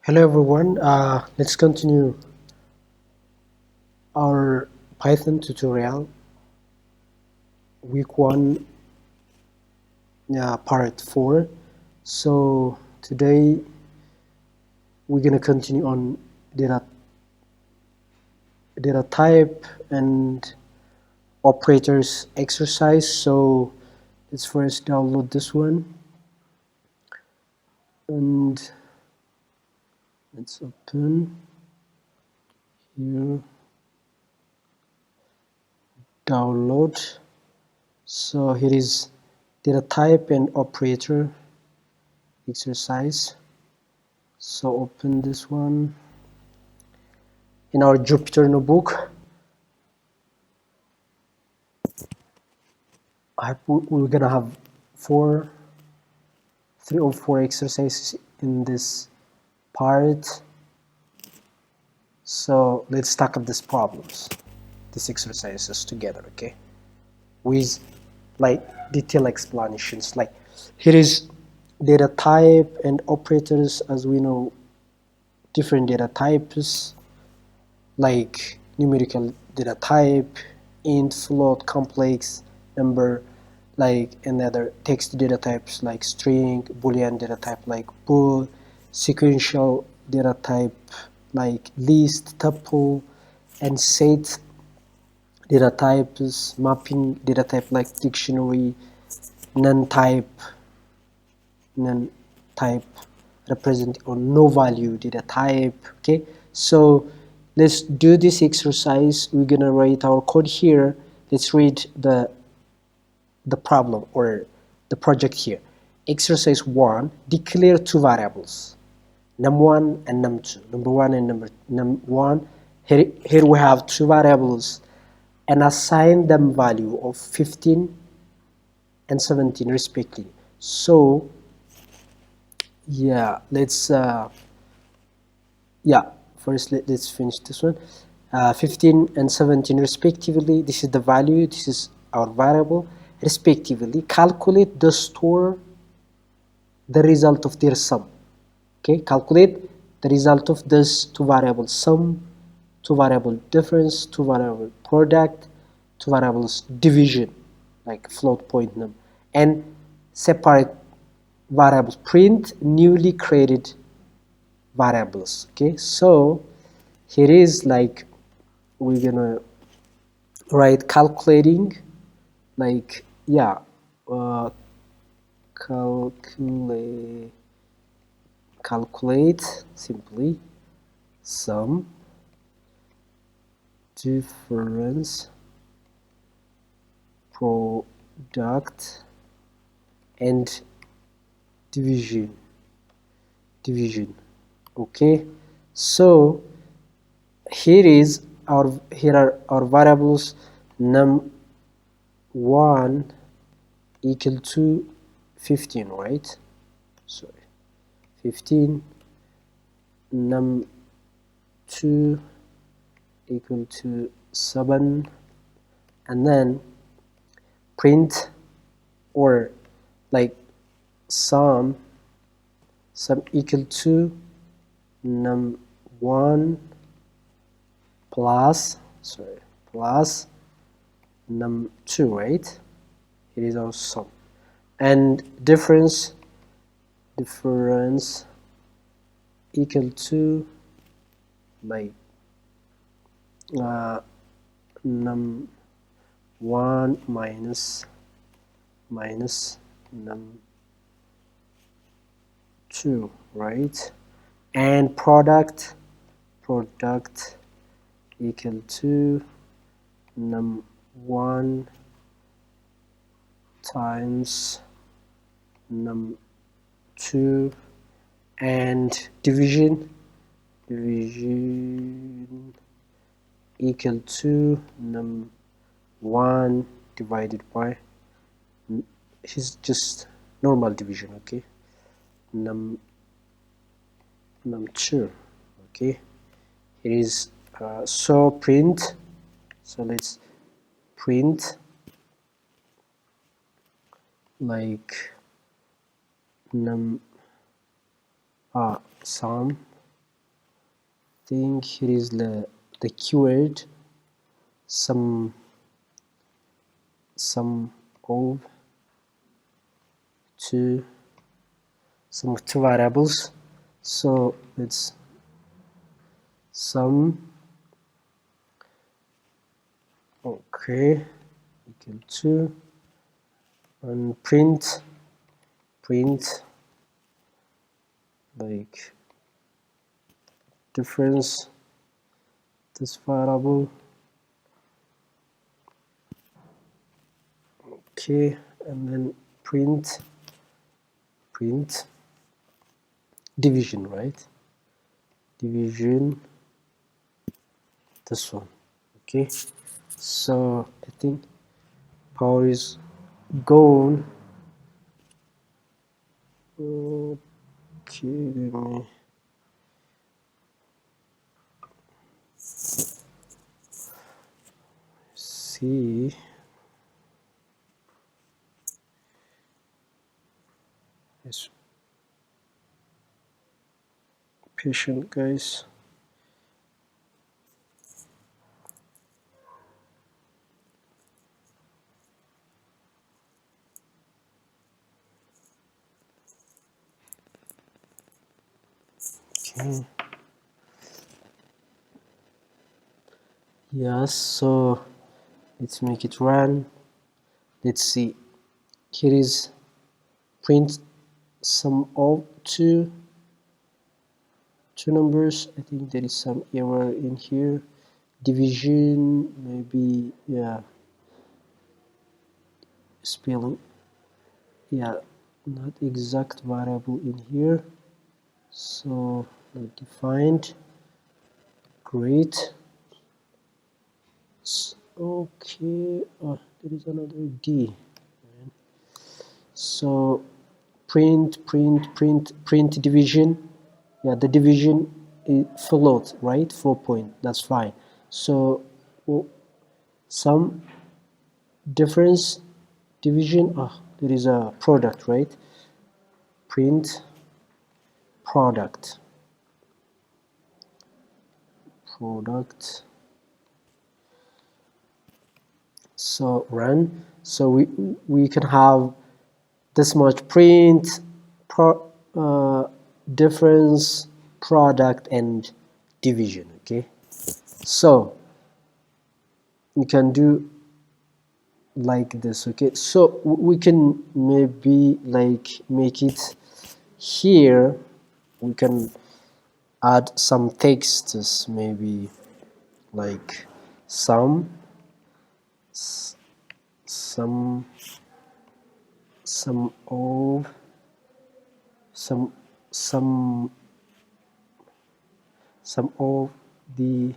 Hello everyone, let's continue our Python tutorial, week 1, part 4. So today we're going to continue on data type and operators exercise. So let's first download this one and let's open here, download. So here is data type and operator exercise. So open this one in our Jupyter notebook. We're gonna have 3 or 4 exercises in this part. So let's tackle these problems, these exercises together, okay? With like detailed explanations. Like here is data type and operators. As we know, different data types like numerical data type, int, float, complex, number, like another text data types like string, boolean data type like bool, sequential data type like list, tuple, and set data types, mapping data type like dictionary, non-type represent or no value data type. Okay, so let's do this exercise. We're gonna write our code here. Let's read the problem or the project here. Exercise 1, declare 2 variables, num1 and num2. Number 1 and num1. Here we have 2 variables and assign them value of 15 and 17 respectively. So yeah, let's first let's finish this one. 15 and 17 respectively. This is the value, this is our variable. Respectively, calculate the store the result of their sum. Okay, calculate the result of this 2 variables sum, 2 variable difference, 2 variable product, 2 variables division like float point num, and separate variables, print newly created variables. Okay, so here is like we're gonna write calculating, like calculate simply sum, difference, product, and division. Okay, so here are our variables. Num1 equal to 15, right? Sorry, 15. Num2 equal to 7, and then print or like sum equal to num1 plus num2, right? It is our sum, and difference equal to like num1 minus num2, right? And product equal to num1 times num2, and division equal to num1 divided by, it's just normal division, okay, num2. Okay, it is so print, so let's print like sum think here is the keyword some of two variables. So it's sum, okay, equal to, and print like difference this variable, okay, and then print division, right? Division, this one, okay. So I think power is gone. Okay, let me see. Yes, patient guys. Okay. Yes, so let's make it run. Let's see. Here is print sum of two numbers. I think there is some error in here. Division, maybe, yeah. Spelling, yeah, not exact variable in here. So not defined. Great. Okay, there is another D. So print division. Yeah, the division is float, right? 4 point. That's fine. So some difference division. There is a product, right? Print product. So run. So we can have this much print difference product and division. Okay, so you can do like this. Okay, so we can maybe like make it here. We can add some texts, maybe like some of the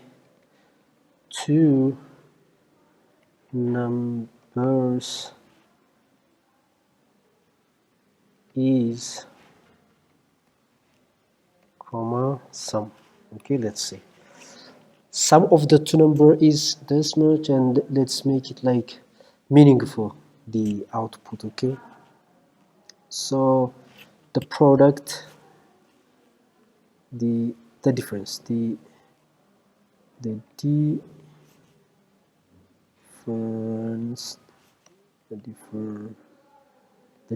two numbers is comma sum. Okay, let's see. Sum of the two number is this much, and let's make it like meaningful, the output. Okay, so the product, the difference, the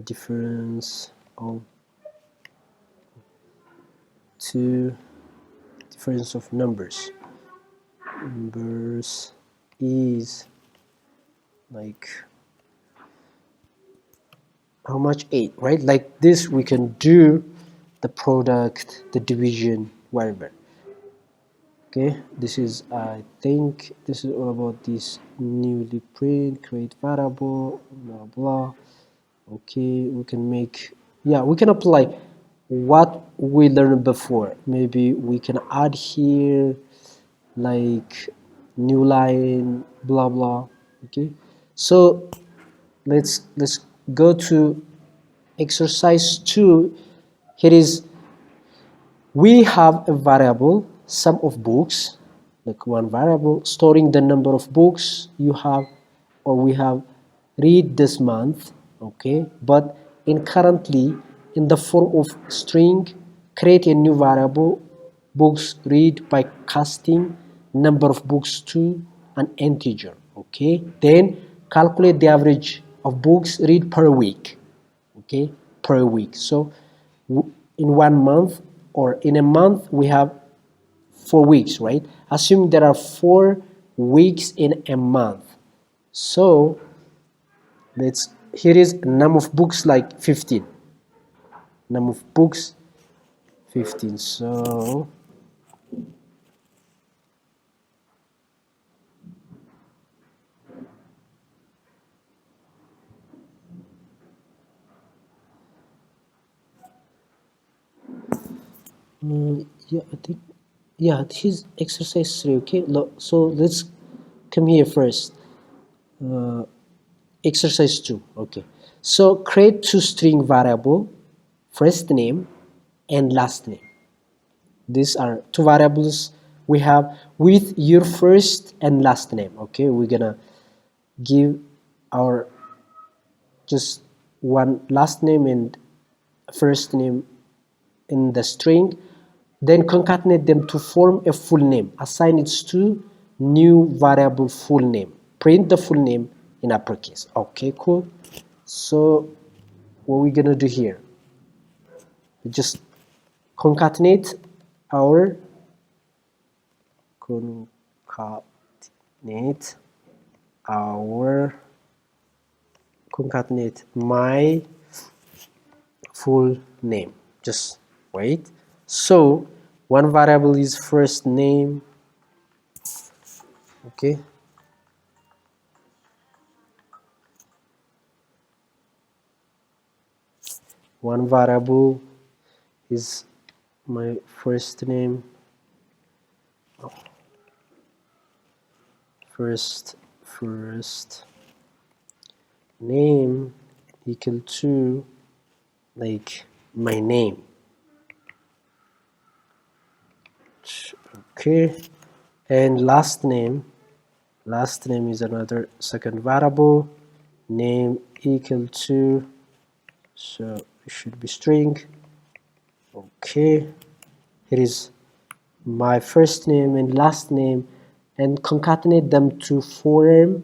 difference of two difference of numbers is like how much? 8, right? Like this we can do the product, the division, whatever. Okay, this is, I think this is all about this newly print, create variable, blah blah. Okay, we can make, yeah, we can apply what we learned before. Maybe we can add here like new line, blah blah. Okay, so let's go to exercise 2. Here is, we have a variable sum of books, like one variable storing the number of books you have or we have read this month. Okay, but currently in the form of string, create a new variable books read by casting number of books to an integer. Okay, then calculate the average of books read per week. Okay, per week. So in 1 month, or in a month, we have 4 weeks, right? Assume there are 4 weeks in a month. So here is number of books, like 15. Number of books 15. So yeah, I think, yeah, this is exercise 3. Okay, so let's come here first. Exercise 2. Okay, so create two string variable, first name and last name. These are two variables we have with your first and last name. Okay, we're gonna give our just one last name and first name in the string, then concatenate them to form a full name. Assign it to new variable full name. Print the full name in uppercase. Okay, cool. So what we're gonna do here, we just concatenate our concatenate my full name. Just wait. So one variable is first name. Okay, one variable is my first name, first name equal to like my name. Okay, and last name is another second variable, name equal to, so it should be string. Okay, here is my first name and last name, and concatenate them to form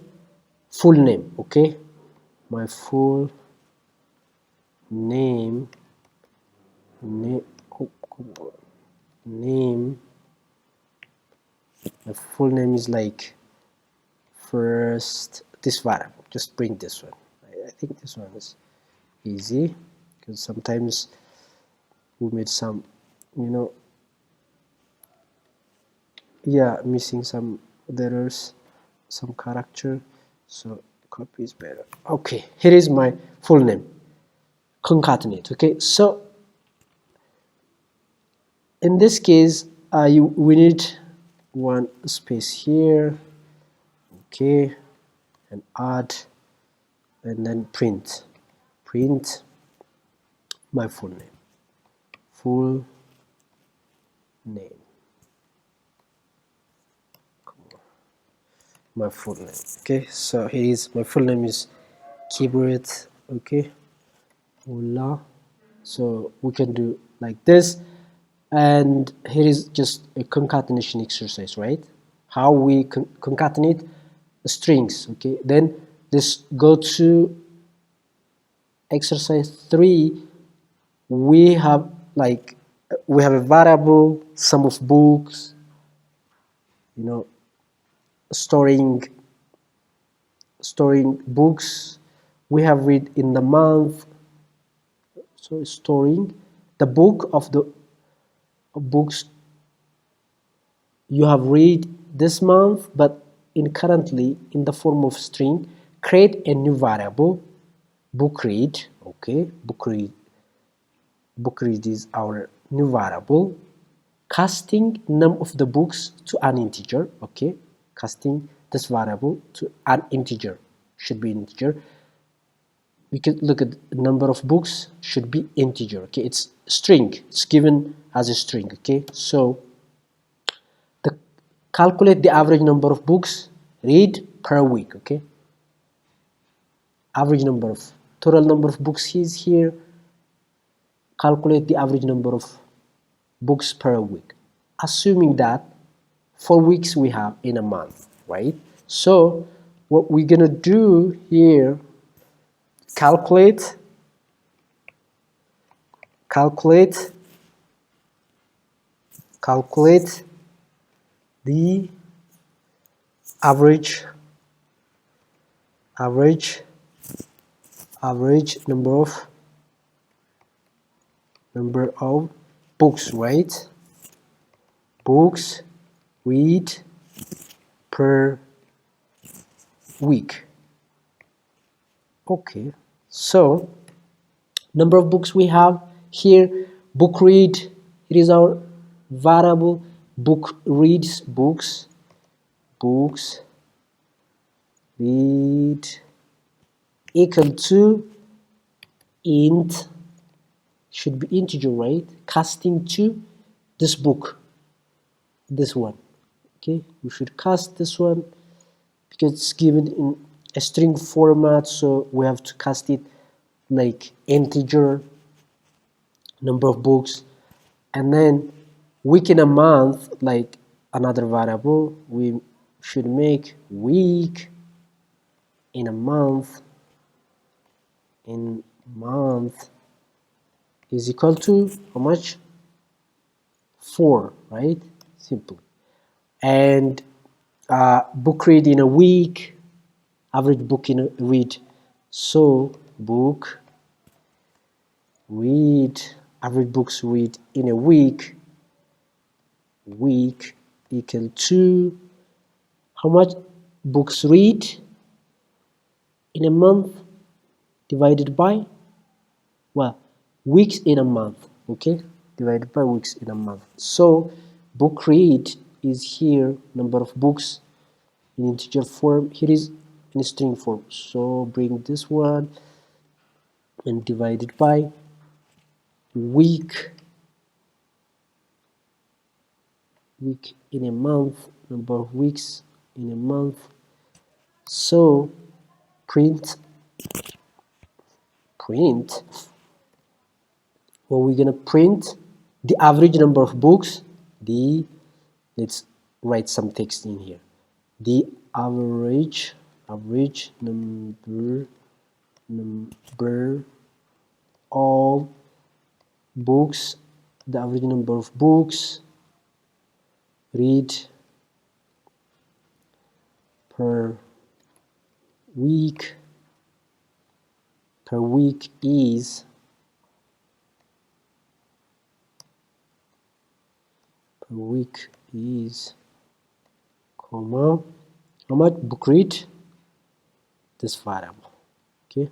full name. Okay, my full name my full name is like first, this variable, just bring this one. I think this one is easy, because sometimes we made some, yeah, missing some letters, some character, so copy is better. Okay, here is my full name, concatenate. Okay, so in this case we need one space here. Okay, and add, and then print my full name, my full name. Okay, so here is my full name is keyboard. Okay, voila. So we can do like this, and here is just a concatenation exercise, right? How we concatenate strings. Okay, then let's go to exercise 3. We have a variable sum of books, storing books we have read in the month. So storing the book of the books you have read this month, but currently in the form of string. Create a new variable, book read. Okay, book read is our new variable, casting name of the books to an integer. Okay, casting this variable to an integer, should be integer. We can look at the number of books, should be integer. Okay, it's string, it's given as a string. Okay, so calculate the average number of books read per week. Okay, average number of, total number of books is here. Calculate the average number of books per week. assuming that 4 weeks we have in a month, right? So what we're gonna do here, calculate the average number of books, right? Books read per week. Okay, so number of books we have here, book read, it is our variable. Book reads, books read equal to int, should be integer, right? Casting to this book, this one. Okay, we should cast this one because it's given in a string format, so we have to cast it like integer number of books. And then week in a month, like another variable, we should make week in a month is equal to how much? 4, right? Simple. And book read in a week, average book in a read. So book read, average books read in a week equal to how much books read in a month divided by, well, weeks in a month, okay, divided by weeks in a month. So book read is here, number of books in integer form, here is in string form, so bring this one and divide it by week in a month, number of weeks in a month. So print what we're gonna print, the average number of books, let's write some text in here, the average number of books, the average number of books read per week is comma, how much book read, this variable, okay,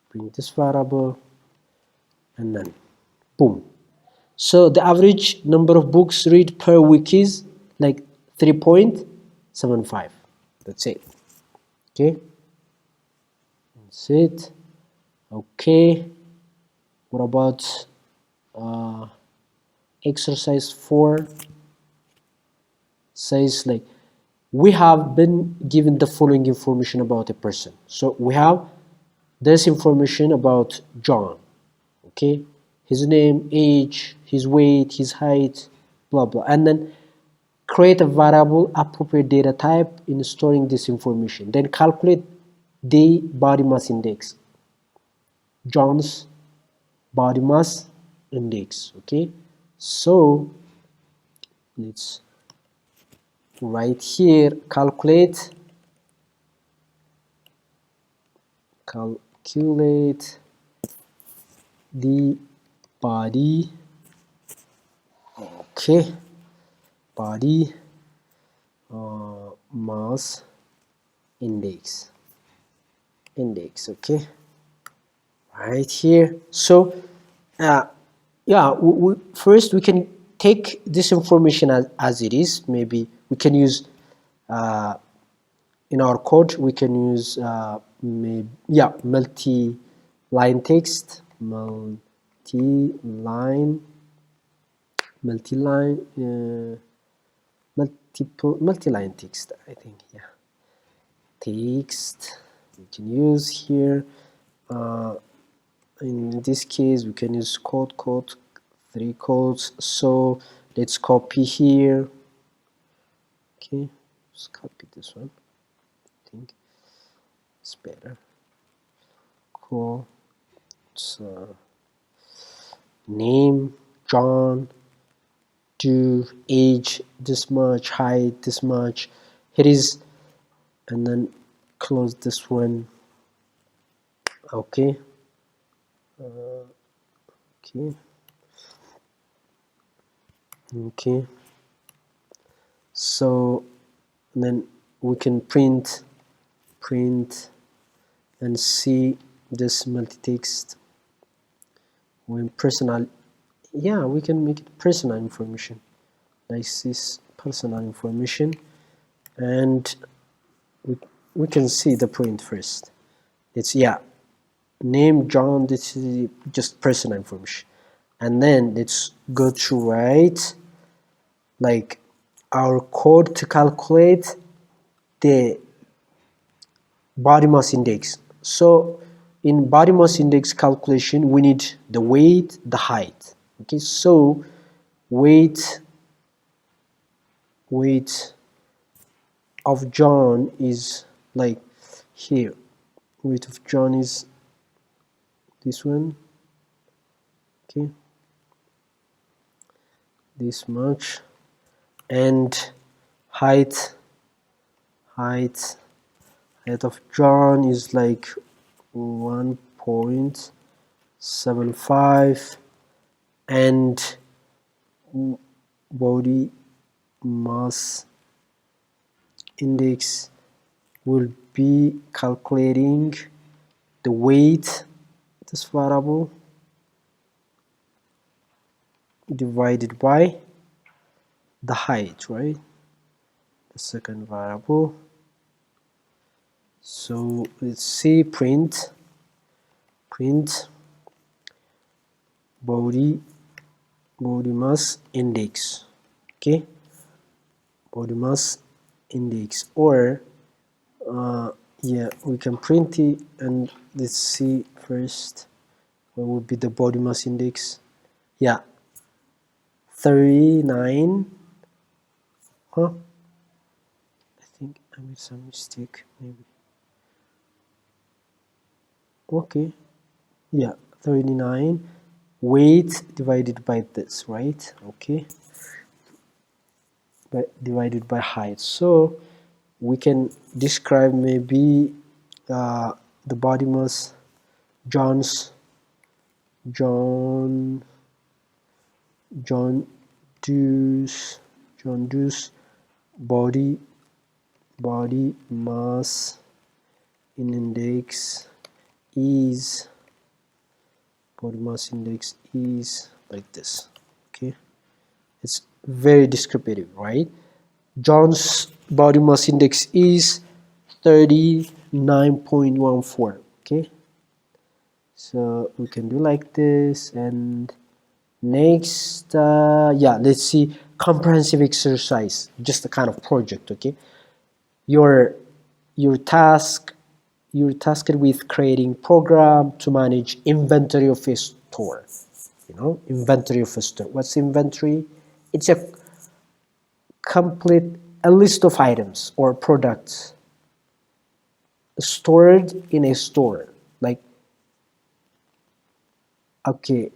bring this variable and then boom. So the average number of books read per week is like 3.75. That's it. Okay, that's it. Okay, what about exercise 4? Says like, we have been given the following information about a person. So we have this information about John, okay, his name, age, his weight, his height, blah blah, and then create a variable appropriate data type in storing this information, then calculate the body mass index, John's body mass index. Okay, so let's write here, calculate the body, okay, body mass index, okay, right here. So yeah, first we can take this information as it is. Maybe we can use in our code we can use multi-line text, multi-line text, I think, yeah, text we can use here. In this case we can use code, 3 codes. So let's copy here. Okay, let's copy this one. I think it's better. Cool. So name John, do age this much, height this much. Here is, and then close this one. Okay. Okay. Okay. So then we can print and see this multi-text when personal. Yeah, we can make it personal information, like this personal information, and we can see the print first. It's, yeah, name John, this is just personal information, and then let's go to write like our code to calculate the body mass index. So in body mass index calculation, we need the weight, the height. Okay, so weight of John is like here. Weight of John is this one. Okay, this much, and height of John is like 1.75, and body mass index will be calculating the weight, this variable, divided by the height, right? The second variable. So let's see, print body mass index. Okay, body mass index, or yeah, we can print it, and let's see first what would be the body mass index. Yeah, 39. I think I made some mistake, maybe. Okay, yeah, 39, weight divided by this, right? Okay, divided by height. So we can describe maybe the body mass John Doe's body mass index is like this. Okay, it's very descriptive, right? John's body mass index is 39.14. Okay, so we can do like this. And next, yeah, let's see comprehensive exercise, just a kind of project. Okay, you're tasked with creating program to manage inventory of a store. You know, inventory of a store. What's inventory? It's a list of items or products stored in a store, like, okay,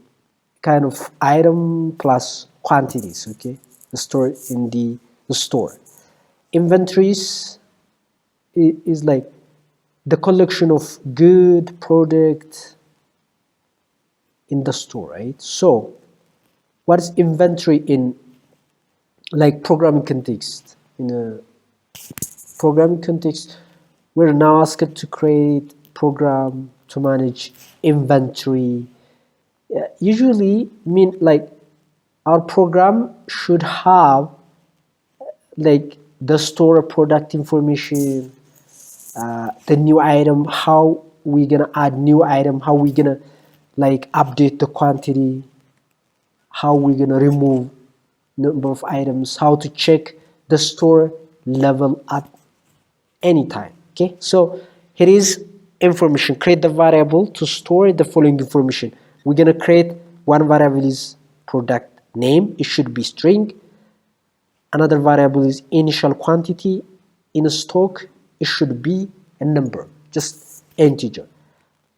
kind of item plus quantities. Okay, stored in the store. Inventories is like the collection of good product in the store, right? So what is inventory in like programming context? In a programming context, we're now asked to create program to manage inventory. Usually mean like our program should have like the store product information, the new item, how we gonna add new item, how we gonna like update the quantity, how we gonna remove number of items, how to check the store level at any time. Okay, so here is information. Create the variable to store the following information. We're gonna create one variable is product name, it should be string. Another variable is initial quantity. In a stock, it should be a number, just integer.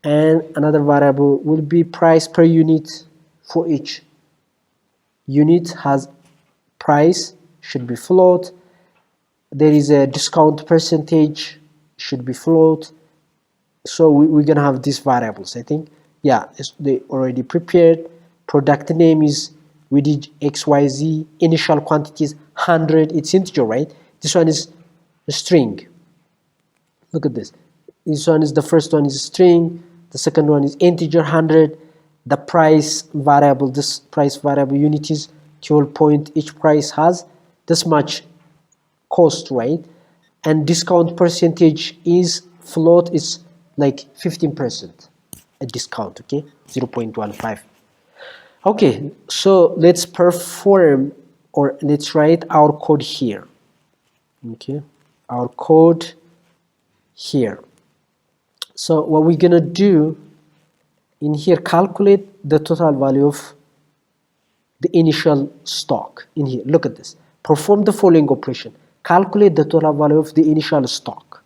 And another variable will be price per unit. For each unit has price, should be float. There is a discount percentage, should be float. So we're gonna have these variables. I think, yeah, they already prepared. Product name is, we did XYZ. Initial quantity is 100, it's integer, right? This one is a string. Look at this. This one is, the first one is string, the second one is integer 100. The price variable, this price variable unit is 12 point. Each price has this much cost, right? And discount percentage is float, is like 15% a discount, okay, 0.15. Okay, so let's perform, or let's write our code here. Okay, our code here. So what we're gonna do in here, calculate the total value of the initial stock. In here, look at this. Perform the following operation. Calculate the total value of the initial stock.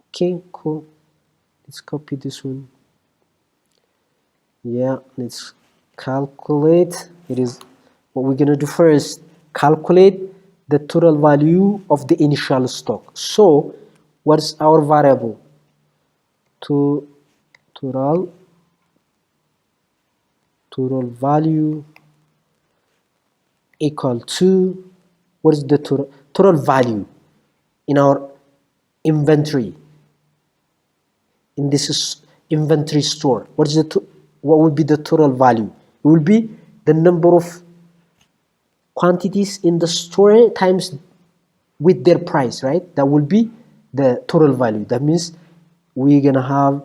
Okay, cool. Let's copy this one. Yeah, let's calculate. It is what we're gonna do first. Calculate the total value of the initial stock. So what's our variable? Total value equal to, what is the total value in our inventory? In this is inventory store. What would be the total value? It will be the number of quantities in the store times with their price, right? That will be the total value. That means we're gonna have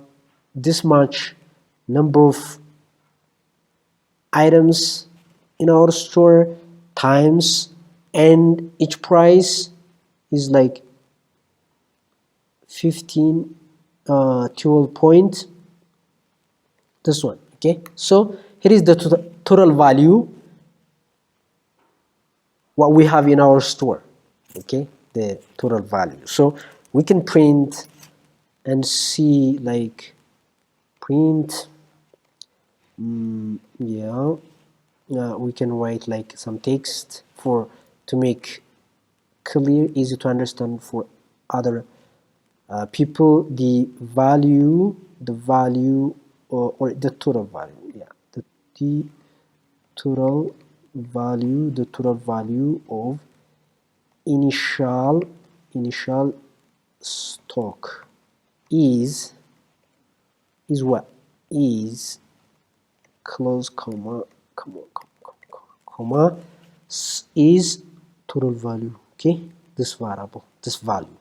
this much number of items in our store times, and each price is like 12 point, this one. Okay, so here is the total value what we have in our store. Okay, the total value. So we can print and see, like, print, yeah, we can write like some text to make clear, easy to understand for other people, the value, or the total value. Yeah, the total value of initial stock is what? Is, close comma, is total value. Okay, this variable, this value,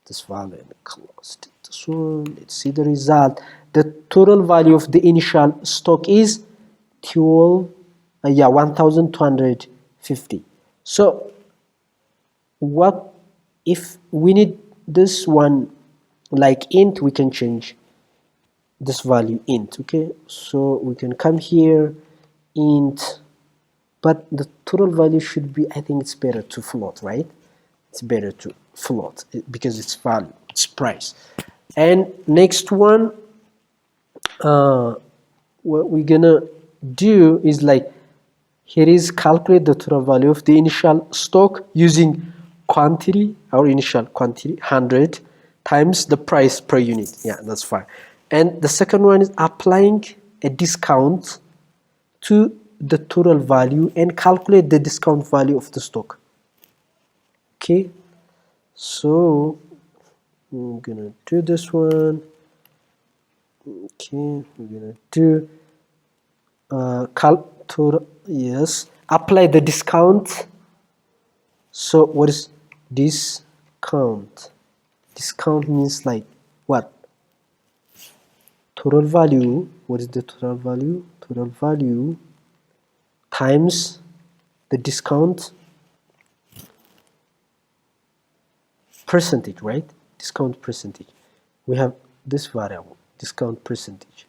and close this one. Let's see the result. The total value of the initial stock is 1250. So what if we need this one like int? We can change this value int. Okay, so we can come here, int, but the total value should be, I think it's better to float, right? It's better to float because it's value, it's price. And next one, what we're gonna do is, like, here is calculate the total value of the initial stock using quantity, our initial quantity 100 times the price per unit. Yeah, that's fine. And the second one is applying a discount to the total value and calculate the discount value of the stock. Okay, so we're gonna do this one. Okay, we're gonna do yes, apply the discount. So what is discount? Discount means, like, what? Total value. What is the total value? Total value times the discount percentage, right? Discount percentage. We have this variable, discount percentage.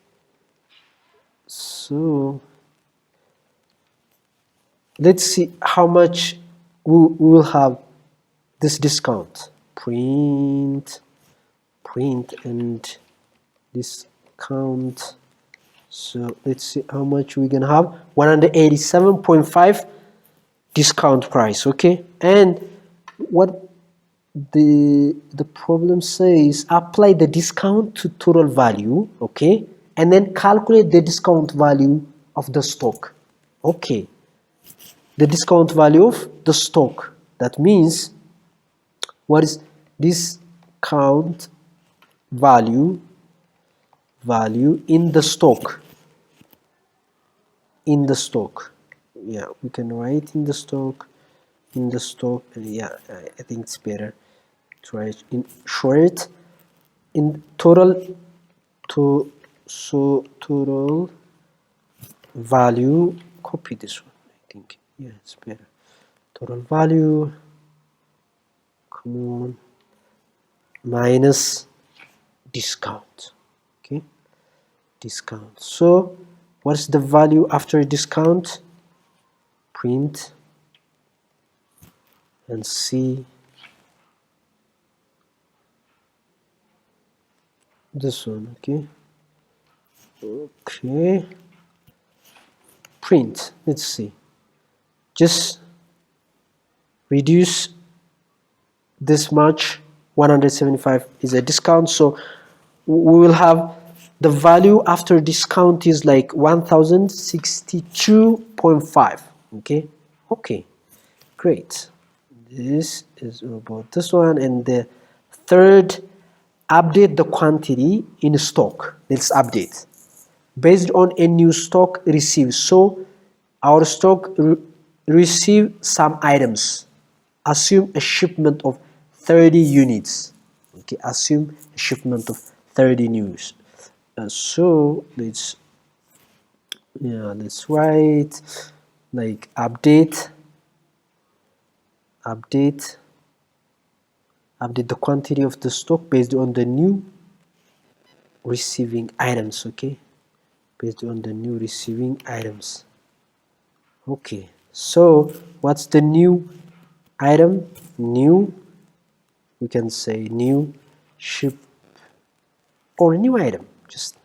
So let's see how much we will have this discount. Print and discount. So let's see how much we're gonna have. 187.5 discount price. Okay, and what the problem says, apply the discount to total value. Okay, and then calculate the discount value of the stock. Okay, the discount value of the stock, that means what is discount value in the stock, yeah, we can write in the stock, yeah, I think it's better to write in short, in total, total value, copy this one, I think, yeah, it's better, total value, come on, minus discount. Okay, discount. So what's the value after discount? Print and see this one. Okay, print, let's see, just reduce this much. 175 is a discount, so we will have the value after discount is like 1062.5. Okay, great. This is about this one. And the third, update the quantity in stock. Let's update based on a new stock received. So our stock received some items. Assume a shipment of 30 units. Okay, assume a shipment of 30 news. So let's write like update the quantity of the stock based on the new receiving items. Okay, based on the new receiving items. Okay, so what's the new item? New, we can say new ship or new item, just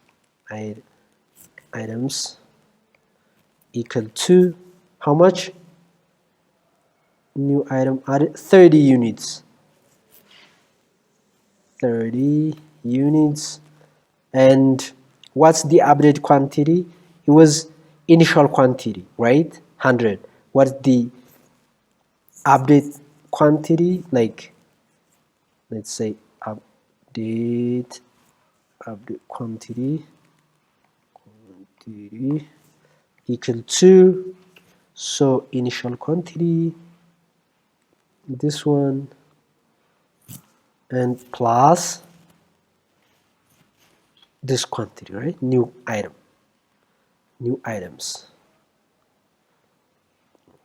items equal to how much? New item added 30 units. 30 units. And what's the updated quantity? It was initial quantity, right? 100. What's the update quantity? Like, let's say update quantity equal to, so initial quantity, this one, and plus this quantity, right? New items.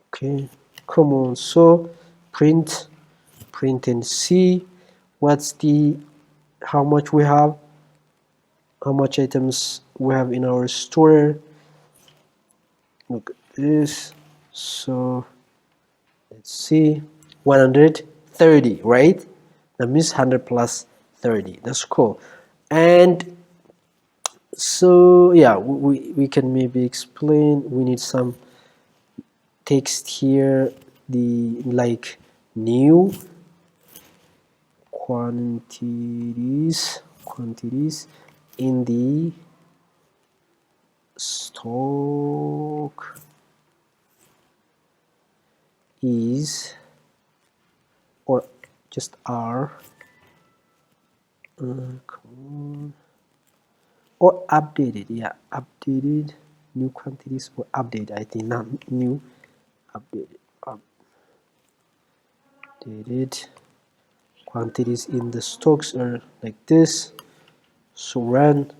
Okay, come on. So print and see what's the, how much we have, how much items we have in our store. Look at this. So let's see, 130, right? That means 100 plus 30. That's cool. And so yeah, we can maybe explain. We need some text here, the like new quantities in the stock is, or just are, or updated, yeah, updated, new quantities or updated, I think, not new, updated quantities in the stocks are like this. So run.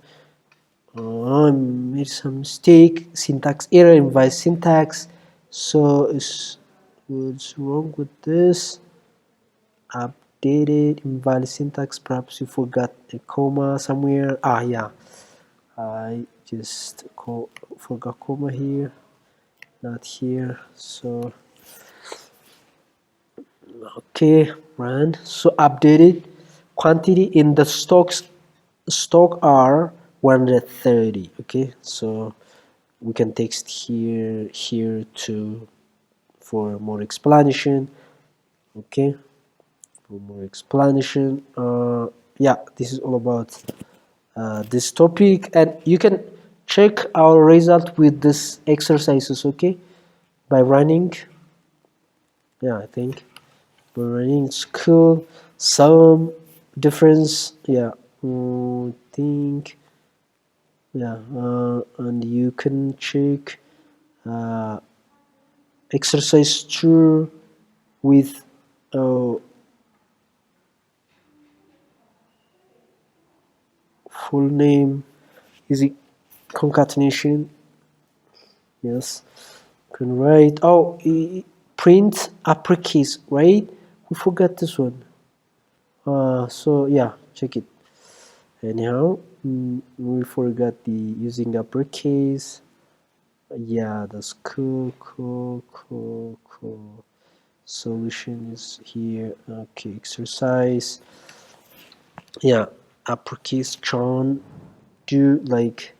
I made some mistake, syntax error, invalid syntax. So what's wrong with this? Updated, invalid syntax, perhaps you forgot a comma somewhere. Yeah, I just forgot comma here. not here. So okay, run. So updated quantity in the stock are 130. Okay, so we can text here too for more explanation. Okay, for more explanation. Yeah, this is all about this topic, and you can check our result with this exercises. Okay, by running. Yeah, I think by running it's cool. Some difference. Yeah, think. Yeah, and you can check uh, exercise 2 with full name. Is it concatenation? Yes. Can write. Oh, print uppercase, right? We forgot this one. So yeah, check it. Anyhow, we forgot the using uppercase. Yeah, that's cool, cool, cool, cool. Solution is here. Okay, exercise. Yeah, uppercase John. Do like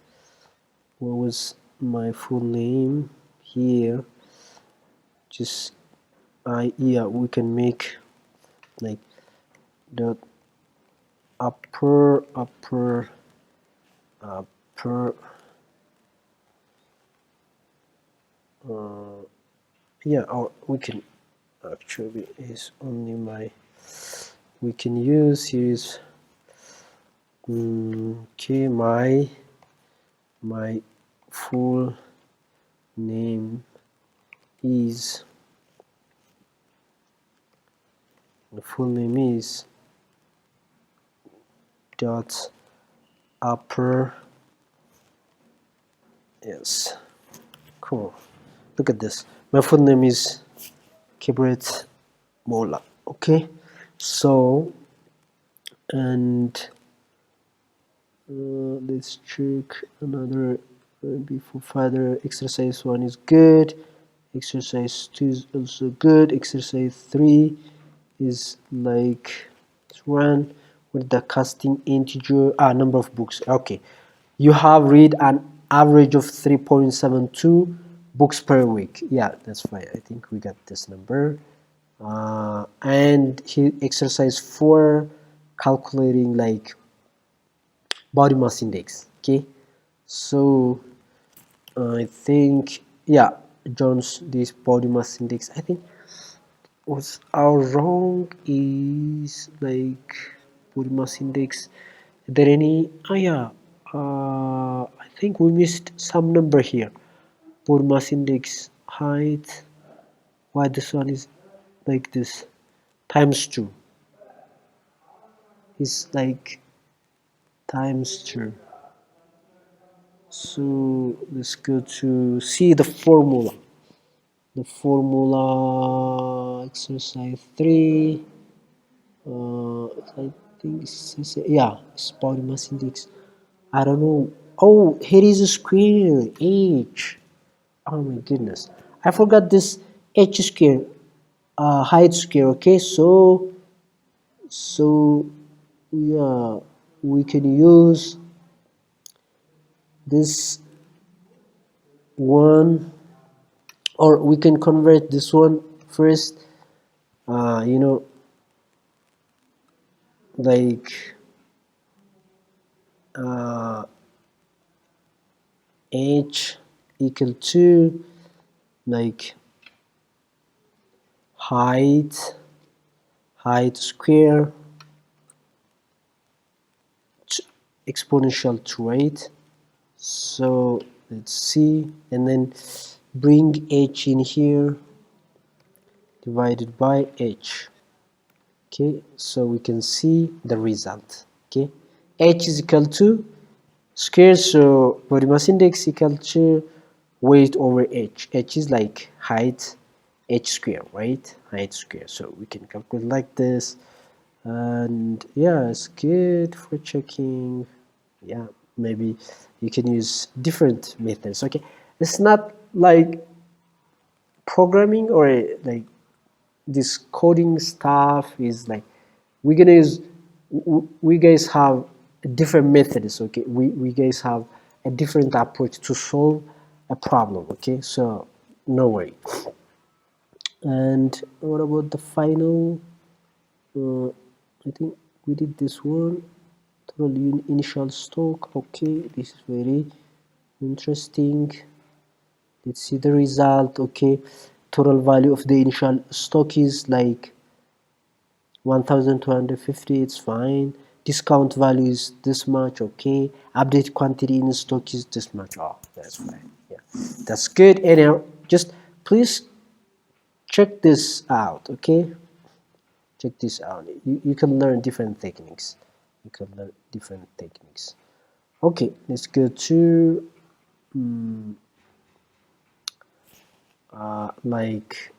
what was my full name here? Just yeah, we can make like the upper yeah, or we can actually is only my we can use here is okay, my full name is the full name is dot upper. Yes, cool. Look at this. My full name is Kibrit Mola. Okay, so and let's check another before further. Exercise 1 is good, exercise 2 is also good, exercise 3 is like run with the casting integer number of books. Okay, you have read an average of 3.72 books per week. Yeah, that's fine. I think we got this number. And here exercise 4, calculating like body mass index. Okay, so I think yeah, John's this body mass index, I think was our wrong is like body mass index. Is there any yeah, I think we missed some number here. Body mass index height, why this one is like this, times 2 is like times 2. So let's go to see the formula. The formula exercise 3. I think it's, yeah, it's body mass index. I don't know. Oh, here is a square h. Oh my goodness, I forgot this h square, height square. Okay, so yeah, we can use this one, or we can convert this one first. You know, like h equal to like height square exponential to 8. So let's see, and then bring h in here divided by h. Okay, so we can see the result. Okay, h is equal to square, so body mass index equal to weight over h is like height h square, right? Height square. So we can calculate like this, and yeah, it's good for checking. Yeah, maybe you can use different methods. Okay, it's not like programming or like this coding stuff is like we're gonna use, we guys have different methods, okay? We guys have a different approach to solve a problem, okay? So no worry. And what about the final? I think we did this one. Total initial stock. Okay, this is very interesting. Let's see the result. Okay, total value of the initial stock is like 1250. It's fine. Discount value is this much. Okay, update quantity in stock is this much. Oh, that's fine. Yeah, that's good. And just please check this out. Okay, check this out. You can learn different techniques. You can learn different techniques. Okay, let's go to like